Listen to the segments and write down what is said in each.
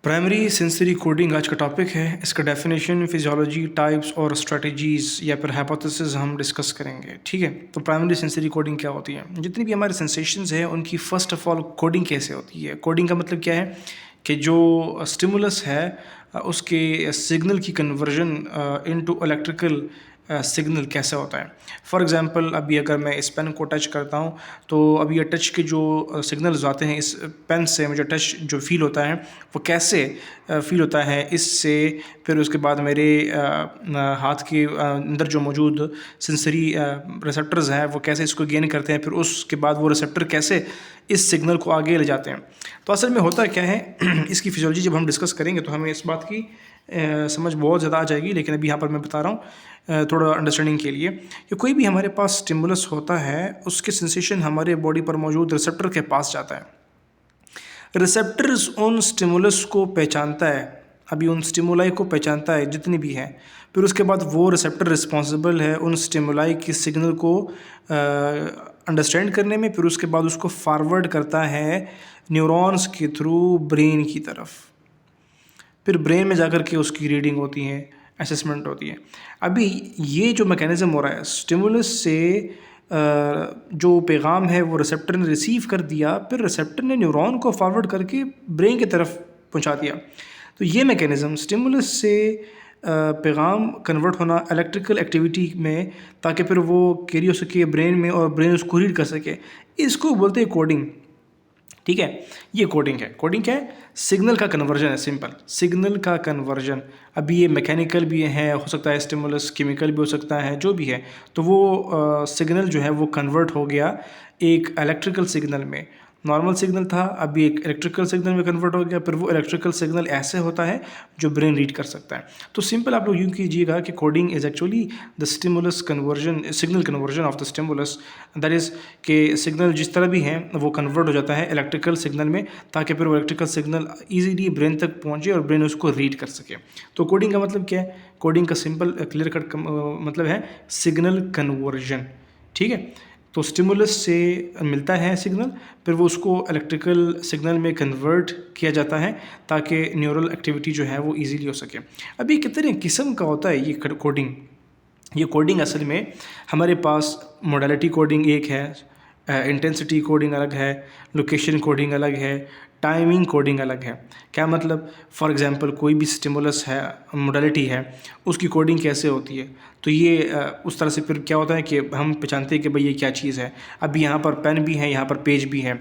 Primary sensory coding आज का topic है। इसका डेफिनेशन, फिजियोलॉजी, टाइप्स और स्ट्रेटजीज़ या फिर हाइपोथेसिस हम डिस्कस करेंगे। ठीक है, तो प्राइमरी सेंसरी कोडिंग क्या होती है? जितनी भी हमारे सेंसेशंस हैं उनकी फ़र्स्ट ऑफ ऑल कोडिंग कैसे होती है? कोडिंग का मतलब क्या है कि जो स्टिमुलस है उसके सिग्नल की कन्वर्जन इनटू इलेक्ट्रिकल सिग्नल कैसे होता है। फॉर एग्ज़ाम्पल, अभी अगर मैं इस पेन को टच करता हूँ तो अभी ये टच के जो सिग्नल्स आते हैं इस पेन से, मुझे टच जो फील होता है वो कैसे फील होता है इससे। फिर उसके बाद मेरे हाथ के अंदर जो मौजूद सेंसरी रिसेप्टर्स हैं वो कैसे इसको गेन करते हैं, फिर उसके बाद वो रिसेप्टर कैसे इस सिग्नल को आगे ले जाते हैं। तो असल में होता क्या है इसकी फिजियोलॉजी जब हम डिस्कस करेंगे तो हमें इस बात की समझ बहुत ज़्यादा आ जाएगी, लेकिन अभी यहाँ पर मैं बता रहा हूँ थोड़ा अंडरस्टैंडिंग के लिए कि कोई भी हमारे पास स्टिमुलस होता है उसके सेंसेशन हमारे बॉडी पर मौजूद रिसेप्टर के पास जाता है। रिसेप्टर्स उन स्टिमुलस को पहचानता है, अभी उन स्टिमुलाई को पहचानता है जितनी भी है, फिर उसके बाद वो रिसेप्टर रिस्पॉन्सिबल है उन स्टिमुलाई के सिग्नल को अंडरस्टैंड करने में, फिर उसके बाद उसको फॉरवर्ड करता है न्यूरॉन्स के थ्रू ब्रेन की तरफ। फिर ब्रेन में जाकर के उसकी रीडिंग होती है, असेसमेंट होती है। अभी ये जो मैकेनिज़्म हो रहा है, स्टिमुलस से जो पैगाम है वो रिसेप्टर ने रिसीव कर दिया, फिर रिसेप्टर ने न्यूरॉन को फॉरवर्ड करके ब्रेन की तरफ पहुंचा दिया। तो ये मैकेनिज़्म स्टिमुलस से पैगाम कन्वर्ट होना इलेक्ट्रिकल एक्टिविटी में, ताकि फिर वो कैरी हो सके ब्रेन में और ब्रेन उसको रीड कर सके, इसको बोलते हैं कोडिंग। ठीक है, ये कोडिंग है। कोडिंग क्या है? सिग्नल का कन्वर्जन है, सिंपल सिग्नल का कन्वर्जन। अभी ये मैकेनिकल भी है, हो सकता है स्टिमुलस केमिकल भी हो सकता है, जो भी है। तो वो सिग्नल जो है वो कन्वर्ट हो गया एक इलेक्ट्रिकल सिग्नल में। नॉर्मल सिग्नल था, अभी एक इलेक्ट्रिकल सिग्नल में कन्वर्ट हो गया, फिर वो इलेक्ट्रिकल सिग्नल ऐसे होता है जो ब्रेन रीड कर सकता है। तो सिंपल आप लोग यूँ कीजिएगा कि coding is actually the stimulus conversion, signal conversion of the stimulus. That is कि सिग्नल जिस तरह भी हैं वो कन्वर्ट हो जाता है इलेक्ट्रिकल सिग्नल में, ताकि फिर वो इलेक्ट्रिकल सिग्नल ईजीली ब्रेन तक पहुँचे और ब्रेन उसको रीड कर सके। तो कोडिंग का मतलब क्या है? कोडिंग का सिंपल क्लियर कट मतलब है सिग्नल कन्वर्जन। ठीक है, तो स्टिमुलस से मिलता है सिग्नल, फिर वो उसको इलेक्ट्रिकल सिग्नल में कन्वर्ट किया जाता है ताकि न्यूरल एक्टिविटी जो है वो इजीली हो सके। अभी कितने किस्म का होता है ये कोडिंग? ये कोडिंग असल में हमारे पास मोडालिटी कोडिंग एक है, इंटेंसिटी कोडिंग अलग है, लोकेशन कोडिंग अलग है, टाइमिंग कोडिंग अलग है। क्या मतलब? फॉर एग्जांपल, कोई भी स्टिमुलस है, मोडालिटी है, उसकी कोडिंग कैसे होती है? तो ये उस तरह से फिर क्या होता है कि हम पहचानते हैं कि भाई ये क्या चीज़ है। अभी यहाँ पर पेन भी है, यहाँ पर पेज भी है,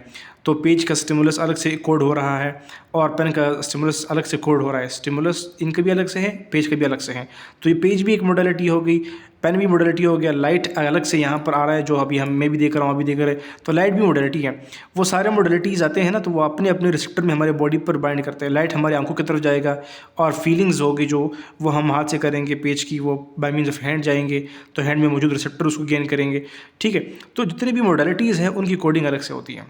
तो पेज का स्टिमुलस अलग से कोड हो रहा है और पेन का स्टिमुलस अलग से कोड हो रहा है। स्टिमुलस इनका भी अलग से है, पेज का भी अलग से है। तो ये पेज भी एक मोडालिटी हो गई, पेन भी मोडालिटी हो गया, लाइट अलग से यहाँ पर आ रहा है जो अभी मैं भी देख रहा हूँ, अभी देख रहे हैं, तो लाइट भी मोडालिटी है। वो सारे मोडालिटीज़ आते हैं ना, तो वो अपने अपने रिसेप्टर में हमारे बॉडी पर बाइंड करते हैं। लाइट हमारी आंखों की तरफ जाएगा और फीलिंग्स होगी जो वो हम हाथ से करेंगे, पेज की वो बाय मीन्स ऑफ हैंड जाएंगे, तो हैंड में मौजूद रिसेप्टर उसको गेन करेंगे। ठीक है, तो जितनी भी मोडालिटीज़ हैं उनकी कोडिंग अलग से होती है।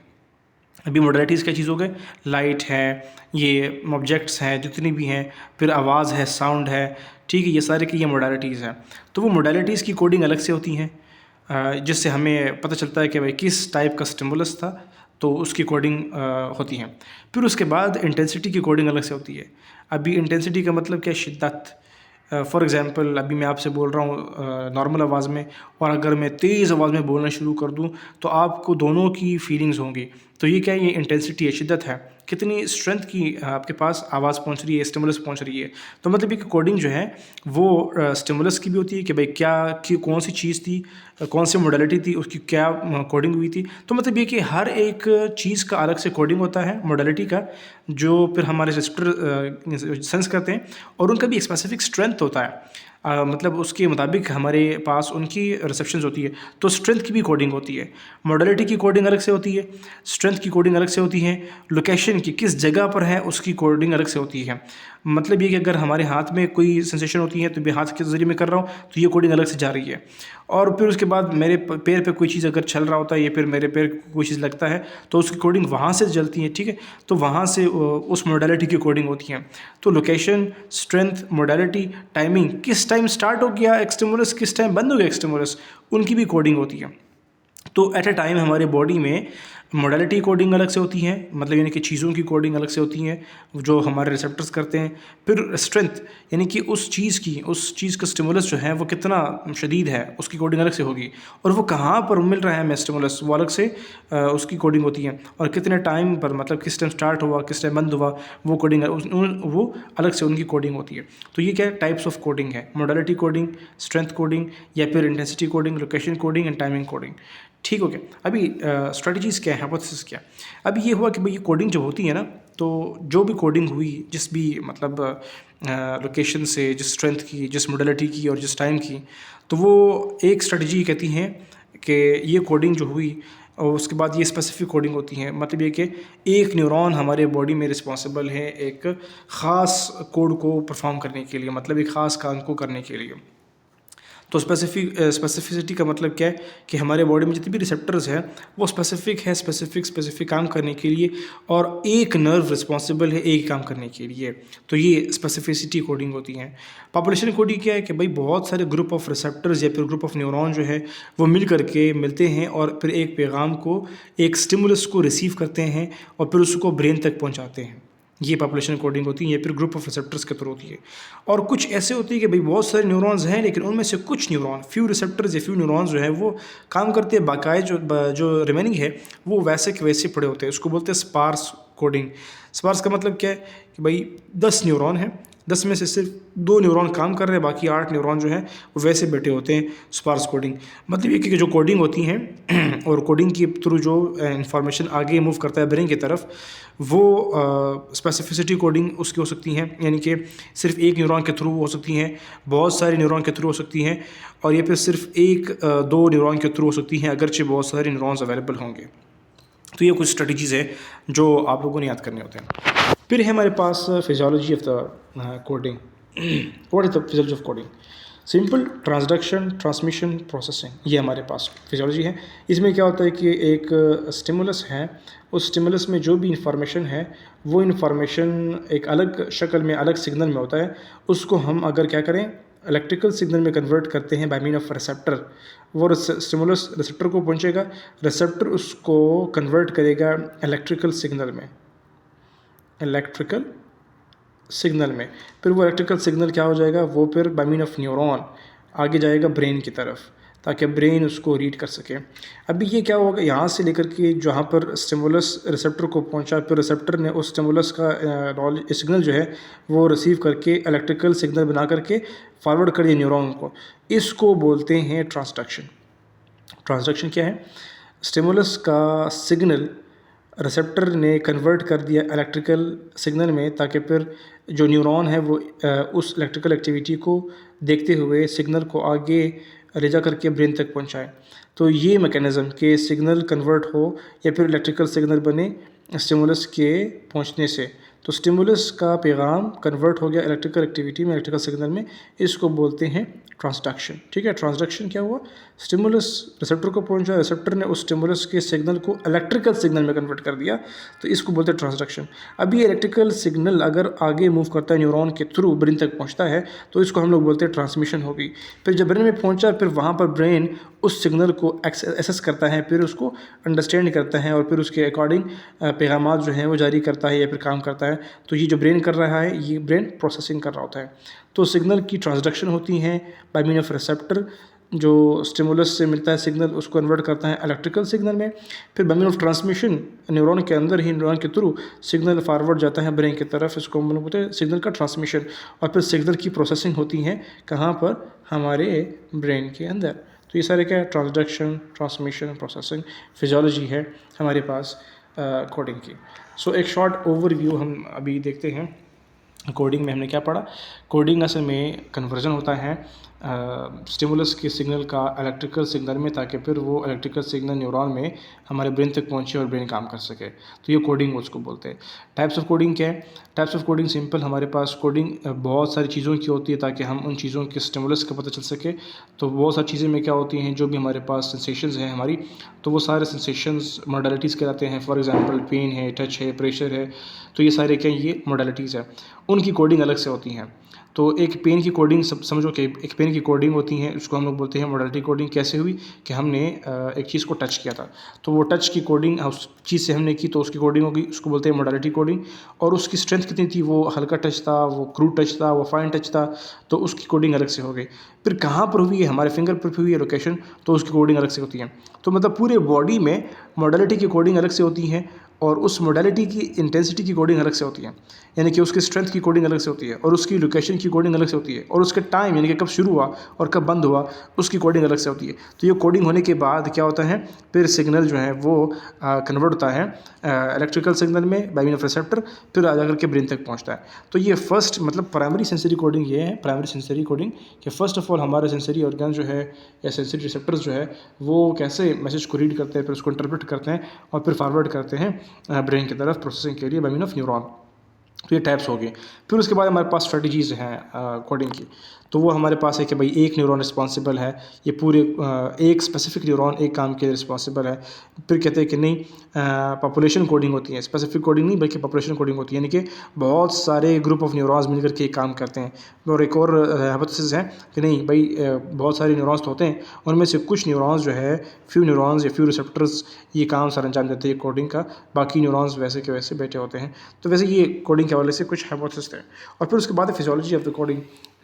अभी मोडालिटीज़ क्या चीज़ हो गए? लाइट है, ये ऑब्जेक्ट्स हैं जितनी भी हैं, फिर आवाज़ है, साउंड है। ठीक है, ये सारे की ये मोडालिटीज़ हैं। तो वो मोडालिटीज़ की कोडिंग अलग से होती हैं, जिससे हमें पता चलता है कि भाई किस टाइप का स्टिमुलस था, तो उसकी कोडिंग होती है। फिर उसके बाद इंटेंसिटी की कोडिंग अलग से होती है। अभी इंटेंसिटी का मतलब क्या? शिद्दत। फॉर एग्ज़ाम्पल, अभी मैं आपसे बोल रहा हूँ नॉर्मल आवाज़ में, और अगर मैं तेज़ आवाज़ में बोलना शुरू कर दूँ तो आपको दोनों की फीलिंग्स होंगी। तो ये क्या है? ये इंटेंसिटी है, शिद्दत है, कितनी स्ट्रेंथ की आपके पास आवाज़ पहुँच रही है, स्टिमुलस पहुँच रही है। तो मतलब ये कि कोडिंग जो है वो स्टिमुलस की भी होती है कि भाई क्या कि कौन सी चीज़ थी, कौन सी मोडालिटी थी, उसकी क्या कोडिंग हुई थी। तो मतलब ये कि हर एक चीज़ का अलग से कोडिंग होता है मोडालिटी का, जो फिर हमारे रिसेप्टर सेंस करते हैं, और उनका भी एक स्पेसिफिक स्ट्रेंथ होता है। मतलब उसके मुताबिक हमारे पास उनकी रिसेप्शंस होती है। तो स्ट्रेंथ की भी कोडिंग होती है, मोडालिटी की कोडिंग अलग से होती है, स्ट्रेंथ की कोडिंग अलग से होती है, लोकेशन की किस जगह पर है उसकी कोडिंग अलग से होती है। मतलब ये कि अगर हमारे हाथ में कोई सेंसेशन होती है तो मैं हाथ के ज़रिए में कर रहा हूँ तो ये कोडिंग अलग से जा रही है। और फिर उसके बाद मेरे पैर पे कोई चीज़ अगर चल रहा होता है या फिर मेरे पैर को कोई चीज़ लगता है तो उसकी कोडिंग वहाँ से चलती है। ठीक है, तो वहाँ से उस मोडालिटी की कोडिंग होती है। तो लोकेशन, स्ट्रेंथ, मोडालिटी, टाइमिंग, किस टाइम स्टार्ट हो गया एक स्टिमुलस, किस टाइम बंद हो गया एक स्टिमुलस, उनकी भी कोडिंग होती है। तो एट अ टाइम हमारे बॉडी में मोडालिटी कोडिंग अलग से होती है, मतलब यानी कि चीज़ों की कोडिंग अलग से होती है जो हमारे रिसेप्टर्स करते हैं। फिर स्ट्रेंथ यानी कि उस चीज़ का स्टिमुलस जो है वो कितना शदीद है, उसकी कोडिंग अलग से होगी। और वो कहाँ पर मिल रहा है हमें स्टिमुलस, वो अलग से उसकी कोडिंग होती है। और कितने टाइम पर, मतलब किस टाइम स्टार्ट हुआ, किस टाइम बंद हुआ, वो कोडिंग वो अलग से उनकी कोडिंग होती है। तो ये क्या टाइप्स ऑफ कोडिंग है, मोडालिटी कोडिंग, स्ट्रेंथ कोडिंग, या फिर intensity coding, location coding and timing coding. ठीक हो गया। अभी स्ट्रेटजीज़ क्या है, हाइपोथेसिस क्या। अभी ये हुआ कि भाई ये कोडिंग जब होती है ना, तो जो भी कोडिंग हुई जिस भी मतलब लोकेशन से, जिस स्ट्रेंथ की, जिस मोडालिटी की और जिस टाइम की, तो वो एक स्ट्रेटजी कहती हैं कि ये कोडिंग जो हुई और उसके बाद ये स्पेसिफिक कोडिंग होती है। मतलब ये कि एक न्यूरॉन हमारे बॉडी में रिस्पॉन्सिबल है एक ख़ास कोड को परफॉर्म करने के लिए, मतलब एक ख़ास काम को करने के लिए। तो स्पेसिफिसिटी का मतलब क्या है कि हमारे बॉडी में जितने भी रिसेप्टर्स हैं वो स्पेसिफिक है, स्पेसिफिक काम करने के लिए, और एक नर्व रिस्पॉन्सिबल है एक काम करने के लिए। तो ये स्पेसिफिसिटी कोडिंग होती है। पॉपुलेशन कोडिंग क्या है कि भाई बहुत सारे ग्रुप ऑफ रिसेप्टर्स या फिर ग्रुप ऑफ न्यूरॉन जो है वो मिल करके मिलते हैं और फिर एक पैगाम को, एक स्टिमुलस को रिसीव करते हैं और फिर उसको ब्रेन तक पहुँचाते हैं। ये पॉपुलेशन कोडिंग होती है, या फिर ग्रुप ऑफ रिसेप्टर्स के थ्रू होती है। और कुछ ऐसे होती है कि भाई बहुत सारे न्यूरॉन्स हैं, लेकिन उनमें से कुछ न्यूरॉन, फ्यू रिसेप्टर्स या फ्यू न्यूरॉन्स जो है वो काम करते हैं, बाकायदा जो रिमेनिंग है वो वैसे के वैसे पड़े होते हैं। उसको बोलते हैं स्पार्स कोडिंग। स्पार्स का मतलब क्या है कि भाई 10 न्यूरॉन है, 10 में से सिर्फ 2 न्यूरॉन काम कर रहे हैं, बाकी 8 न्यूरॉन जो है वो वैसे बैठे होते हैं। स्पार्स कोडिंग मतलब ये कि जो कोडिंग होती हैं और कोडिंग के थ्रू जो इंफॉर्मेशन आगे मूव करता है ब्रेन की तरफ, वो स्पेसिफिसिटी कोडिंग उसकी हो सकती हैं, यानी कि सिर्फ एक न्यूरॉन के थ्रू हो सकती हैं, बहुत सारे न्यूरॉन के थ्रू हो सकती हैं, और ये फिर सिर्फ एक दो न्यूरॉन के थ्रू हो सकती हैं, अगरचे बहुत सारे न्यूरॉन्स अवेलेबल होंगे। तो ये कुछ स्ट्रेटजीज़ है जो आप लोगों ने याद करने होते हैं। फिर है हमारे पास physiology of the coding. What is the physiology of coding? Simple transduction, transmission, processing, ये हमारे पास फिजियोलॉजी है। इसमें क्या होता है कि एक स्टिमुलस है, उस स्टिमुलस में जो भी इंफॉर्मेशन है वो इंफॉर्मेशन एक अलग शक्ल में, अलग सिग्नल में होता है। उसको हम अगर क्या करें, इलेक्ट्रिकल सिग्नल में कन्वर्ट करते हैं बाय मीन ऑफ रिसेप्टर। वो स्टिमुलस रिसेप्टर को पहुंचेगा, रिसेप्टर उसको कन्वर्ट करेगा इलेक्ट्रिकल सिग्नल में, इलेक्ट्रिकल सिग्नल में। फिर वो इलेक्ट्रिकल सिग्नल क्या हो जाएगा, वो फिर बाय मीन ऑफ न्यूरॉन आगे जाएगा ब्रेन की तरफ, ताकि ब्रेन उसको रीड कर सके। अभी ये क्या होगा, यहाँ से लेकर के जहाँ पर स्टिमुलस रिसेप्टर को पहुँचा, फिर रिसेप्टर ने उस स्टिमुलस का सिग्नल जो है वो रिसीव करके इलेक्ट्रिकल सिग्नल बना करके फॉरवर्ड कर दिया न्यूरॉन को। इसको बोलते हैं ट्रांसडक्शन। ट्रांसडक्शन क्या है? स्टिमुलस का सिग्नल रिसेप्टर ने कन्वर्ट कर दिया इलेक्ट्रिकल सिग्नल में, ताकि फिर जो न्यूरॉन है वो उस इलेक्ट्रिकल एक्टिविटी को देखते हुए सिग्नल को आगे ले जा करके ब्रेन तक पहुंचाए। तो ये मैकेनिज़्म कि सिग्नल कन्वर्ट हो या फिर इलेक्ट्रिकल सिग्नल बने स्टिमुलस के पहुंचने से, तो स्टिमुलस का पैगाम कन्वर्ट हो गया इलेक्ट्रिकल एक्टिविटी में, इलेक्ट्रिकल सिग्नल में, इसको बोलते हैं ट्रांसडक्शन। ठीक है, ट्रांसडक्शन क्या हुआ, स्टिमुलस रिसेप्टर को पहुंचा, रिसेप्टर ने उस स्टिमुलस के सिग्नल को इलेक्ट्रिकल सिग्नल में कन्वर्ट कर दिया, तो इसको बोलते हैं ट्रांसडक्शन। अब ये इलेक्ट्रिकल सिग्नल अगर आगे मूव करता है न्यूरॉन के थ्रू ब्रेन तक पहुंचता है, तो इसको हम लोग बोलते हैं ट्रांसमिशन होगी। फिर जब ब्रेन में पहुंचा, फिर वहाँ पर ब्रेन उस सिग्नल को एसेस करता है, फिर उसको अंडरस्टैंड करता है और फिर उसके अकॉर्डिंग पैगामात जो हैं वो जारी करता है या फिर काम करता है। तो ये जो ब्रेन कर रहा है, ये ब्रेन प्रोसेसिंग कर रहा होता है। तो सिग्नल की ट्रांसडक्शन होती है बाय मीन ऑफ रिसेप्टर, जो स्टिमुलस से मिलता है सिग्नल उसको कन्वर्ट करता है इलेक्ट्रिकल सिग्नल में। फिर by mean of transmission, neuron के अंदर ही न्यूरॉन के थ्रू सिग्नल फॉरवर्ड जाता है ब्रेन की तरफ, इसको हम लोग बोलते हैं सिग्नल का ट्रांसमिशन। और फिर सिग्नल की प्रोसेसिंग होती है कहाँ पर, हमारे ब्रेन के अंदर। तो ये सारे क्या है, ट्रांसडक्शन, ट्रांसमिशन, प्रोसेसिंग, फिजियोलॉजी है हमारे पास कोडिंग की। सो एक शॉर्ट ओवरव्यू हम अभी देखते हैं कोडिंग में हमने क्या पढ़ा। कोडिंग असल में कन्वर्जन होता है स्टिमुलस के सिग्नल का इलेक्ट्रिकल सिग्नल में, ताकि फिर वो इलेक्ट्रिकल सिग्नल न्यूरॉन में हमारे ब्रेन तक पहुंचे और ब्रेन काम कर सके। तो ये कोडिंग उसको बोलते हैं। टाइप्स ऑफ कोडिंग क्या है? टाइप्स ऑफ कोडिंग सिंपल, हमारे पास कोडिंग बहुत सारी चीज़ों की होती है ताकि हम उन चीज़ों के स्टिमुलस का पता चल सके। तो बहुत सारी चीज़ें में क्या होती हैं, जो भी हमारे पास सेंसेशंस हैं हमारी, तो वो सारे सेंसेशंस मॉडलिटीज़ कहलाते हैं। फॉर एग्जांपल पेन है, टच है, प्रेशर है, तो ये सारे क्या, ये मॉडलिटीज़ है, उनकी कोडिंग अलग से होती हैं। तो एक पेन की कोडिंग समझो कि एक पेन की कोडिंग होती है, उसको हम लोग बोलते हैं मोडालिटी कोडिंग। कैसे हुई कि हमने एक चीज़ को टच किया था, तो वो टच की कोडिंग उस चीज़ से हमने की तो उसकी कोडिंग होगी, उसको बोलते हैं मोडालिटी कोडिंग। और उसकी स्ट्रेंथ कितनी थी, वो हल्का टच था, वो क्रूड टच था, वो फाइन टच था, तो उसकी कोडिंग अलग से हो गई। फिर कहाँ पर हुई है, हमारे फिंगर पर हुई है लोकेशन, तो उसकी कोडिंग अलग से होती है। तो मतलब पूरे बॉडी में मोडालिटी की कोडिंग अलग से होती है और उस मोडालिटी की इंटेंसिटी की कोडिंग अलग से होती है, यानी कि उसकी स्ट्रेंथ की कोडिंग अलग से होती है और उसकी लोकेशन की कोडिंग अलग से होती है और उसके टाइम यानी कि कब शुरू हुआ और कब बंद हुआ उसकी कोडिंग अलग से होती है। तो ये कोडिंग होने के बाद क्या होता है, फिर सिग्नल जो है वो कन्वर्ट होता है इलेक्ट्रिकल सिग्नल में बाय मीन ऑफ रिसेप्टर, फिर आ जाकर के ब्रेन तक पहुंचता है। तो ये फर्स्ट मतलब प्राइमरी सेंसरी कोडिंग ये है, प्राइमरी सेंसरी कोडिंग कि फर्स्ट ऑफ ऑल हमारे सेंसरी ऑर्गन जो है या सेंसरी रिसेप्टर्स जो है वो कैसे मैसेज को रीड करते हैं, फिर उसको इंटरप्रेट करते हैं और फिर फॉरवर्ड करते हैं ब्रेन की तरफ प्रोसेसिंग के लिए बाय मीन ऑफ न्यूरॉन। तो ये टाइप्स हो गए। फिर उसके बाद हमारे पास स्ट्रेटजीज़ हैं कोडिंग की। तो वो हमारे पास है कि भाई एक न्यूरॉन रिस्पॉन्सिबल है, ये पूरे एक स्पेसिफिक न्यूरॉन एक काम के लिए रिस्पॉन्सिबल है। फिर कहते हैं कि नहीं, पॉपुलेशन कोडिंग होती है, स्पेसिफिक कोडिंग नहीं बल्कि पॉपुलेशन कोडिंग होती है, यानी कि बहुत सारे ग्रुप ऑफ न्यूरॉन्स मिलकर के काम करते हैं। और एक और हाइपोथेसिस है कि नहीं भाई बहुत सारे न्यूरॉन्स तो होते हैं, उनमें से कुछ न्यूरॉन्स जो है फ्यू न्यूरॉन्स या फ्यू रिसेप्टर्स ये काम सर अंजाम देते हैं कोडिंग का, बाकी न्यूरॉन्स वैसे के वैसे बैठे होते हैं। तो वैसे ये कोडिंग के हवाले से कुछ हाइपोथेसिस थे। और फिर उसके बाद फिजियोलॉजी ऑफ द कोडिंग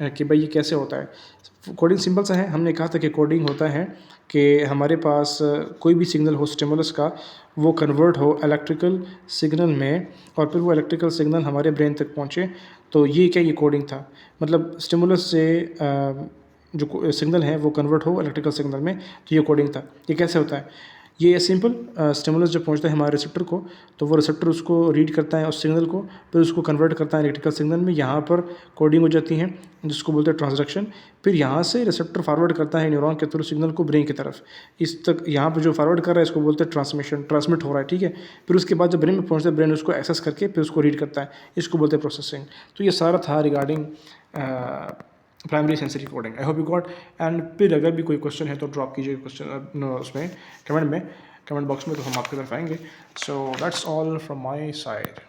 कि भाई ये कैसे होता है। कोडिंग सिंपल सा है, हमने कहा था कि कोडिंग होता है कि हमारे पास कोई भी सिग्नल हो स्टिमुलस का, वो कन्वर्ट हो इलेक्ट्रिकल सिग्नल में और फिर वो इलेक्ट्रिकल सिग्नल हमारे ब्रेन तक पहुँचे। तो ये क्या, ये कोडिंग था। मतलब स्टिमुलस से जो सिग्नल है वो कन्वर्ट हो इलेक्ट्रिकल सिग्नल में, तो ये कोडिंग था। ये कैसे होता है, ये सिंपल स्टिमुलस जब पहुंचता है हमारे रिसेप्टर को, तो वो रिसेप्टर उसको रीड करता है उस सिग्नल को, फिर उसको कन्वर्ट करता है इलेक्ट्रिकल सिग्नल में। यहाँ पर कोडिंग हो जाती है जिसको बोलते हैं ट्रांसडक्शन। फिर यहाँ से रिसेप्टर फॉरवर्ड करता है न्यूरॉन के थ्रू सिग्नल को ब्रेन की तरफ, इस तक यहाँ पर जो फॉरवर्ड कर रहा है इसको बोलते हैं ट्रांसमिशन, ट्रांसमिट हो रहा है, ठीक है। फिर उसके बाद जब ब्रेन में पहुँचता है, ब्रेन उसको एक्सेस करके फिर उसको रीड करता है, इसको बोलते हैं प्रोसेसिंग। तो ये सारा था regarding primary sensory coding. I hope you got. And फिर अगर भी कोई क्वेश्चन है तो ड्रॉप कीजिए क्वेश्चन उसमें कमेंट बॉक्स में, तो हम आपकी तरफ आएंगे। So that's all from my side.